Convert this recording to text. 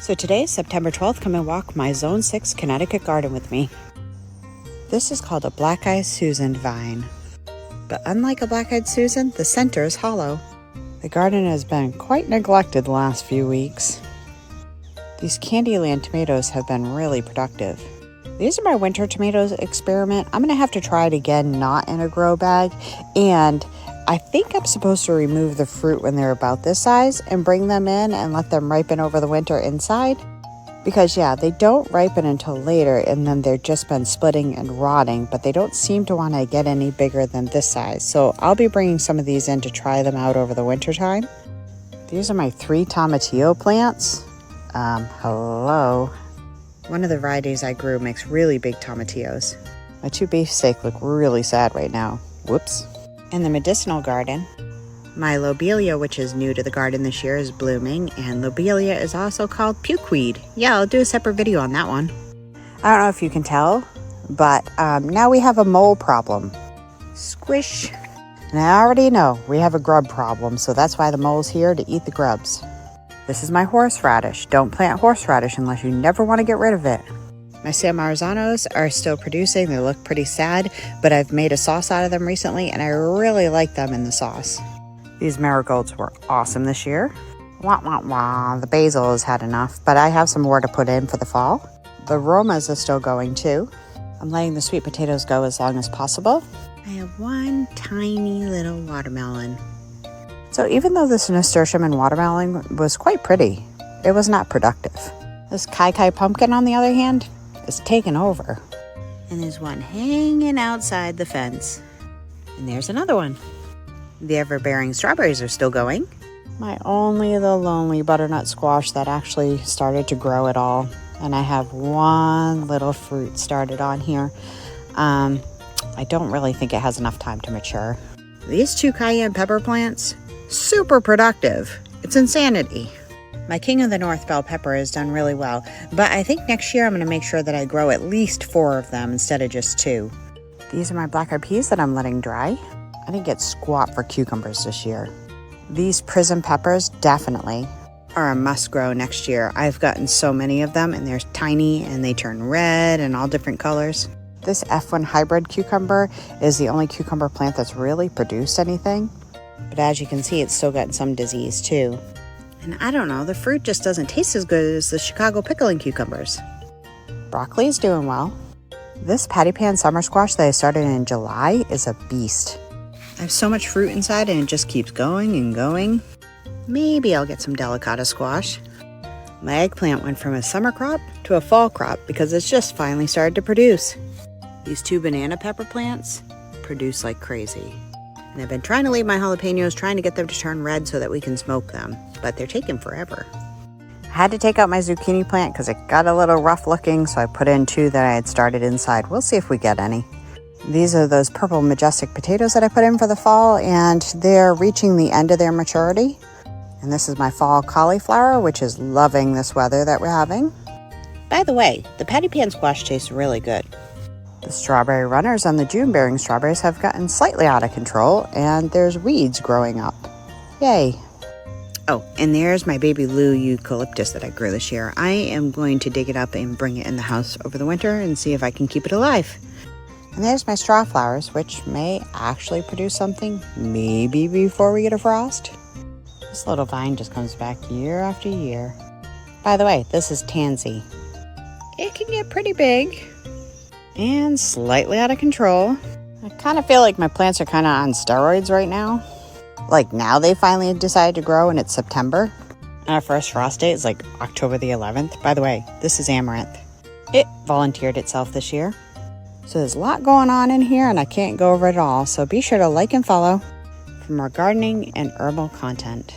So today, September 12th, come and walk my Zone 6 Connecticut garden with me. This is called a Black-Eyed Susan vine. But unlike a Black-Eyed Susan, the center is hollow. The garden has been quite neglected the last few weeks. These Candyland tomatoes have been really productive. These are my winter tomatoes experiment. I'm gonna have to try it again, not in a grow bag. And I think I'm supposed to remove the fruit when they're about this size and bring them in and let them ripen over the winter inside. Because yeah, they don't ripen until later and then they've just been splitting and rotting, but they don't seem to want to get any bigger than this size. So I'll be bringing some of these in to try them out over the winter time. These are my 3 tomatillo plants. Hello. One of the varieties I grew makes really big tomatillos. My 2 beefsteak look really sad right now. Whoops. In the medicinal garden, my lobelia, which is new to the garden this year, is blooming, and lobelia is also called pukeweed. Yeah, I'll do a separate video on that one. I don't know if you can tell, but now we have a mole problem. Squish. And I already know we have a grub problem, so that's why the mole's here to eat the grubs. This is my horseradish. Don't plant horseradish unless you never want to get rid of it. My San Marzanos are still producing. They look pretty sad, but I've made a sauce out of them recently, and I really like them in the sauce. These marigolds were awesome this year. Wah, wah, wah. The basil has had enough, but I have some more to put in for the fall. The romas are still going too. I'm letting the sweet potatoes go as long as possible. I have one tiny little watermelon. So even though this nasturtium and watermelon was quite pretty, it was not productive. This kai kai pumpkin, on the other hand, is taken over. And there's one hanging outside the fence. And there's another one. The ever-bearing strawberries are still going. My only the lonely butternut squash that actually started to grow at all. And I have one little fruit started on here. I don't really think it has enough time to mature. These 2 cayenne pepper plants, super productive. It's insanity. My King of the North bell pepper has done really well, but I think next year I'm going to make sure that I grow at least 4 of them instead of just 2. These are my black-eyed peas that I'm letting dry. I didn't get squat for cucumbers this year. These prism peppers definitely are a must grow next year. I've gotten so many of them and they're tiny and they turn red and all different colors. This F1 hybrid cucumber is the only cucumber plant that's really produced anything. But as you can see, it's still gotten some disease too. And I don't know, the fruit just doesn't taste as good as the Chicago pickling cucumbers. Broccoli is doing well. This patty pan summer squash that I started in July is a beast. I have so much fruit inside and it just keeps going and going. Maybe I'll get some delicata squash. My eggplant went from a summer crop to a fall crop because it's just finally started to produce. These 2 banana pepper plants produce like crazy. And I've been trying to leave my jalapenos, trying to get them to turn red so that we can smoke them, but they're taking forever. I had to take out my zucchini plant because it got a little rough looking, so I put in 2 that I had started inside. We'll see if we get any. These are those purple majestic potatoes that I put in for the fall, and they're reaching the end of their maturity. And this is my fall cauliflower, which is loving this weather that we're having. By the way, the patty pan squash tastes really good. The strawberry runners and the June-bearing strawberries have gotten slightly out of control, and there's weeds growing up. Yay. Oh, and there's my baby Lou eucalyptus that I grew this year. I am going to dig it up and bring it in the house over the winter and see if I can keep it alive. And there's my straw flowers, which may actually produce something, maybe before we get a frost. This little vine just comes back year after year. By the way, this is tansy. It can get pretty big and slightly out of control. I kind of feel like my plants are kind of on steroids right now. Like now they finally decided to grow and it's September. And our first frost date is like October the 11th. By the way, this is amaranth. It volunteered itself this year. So there's a lot going on in here and I can't go over it all. So be sure to like and follow for more gardening and herbal content.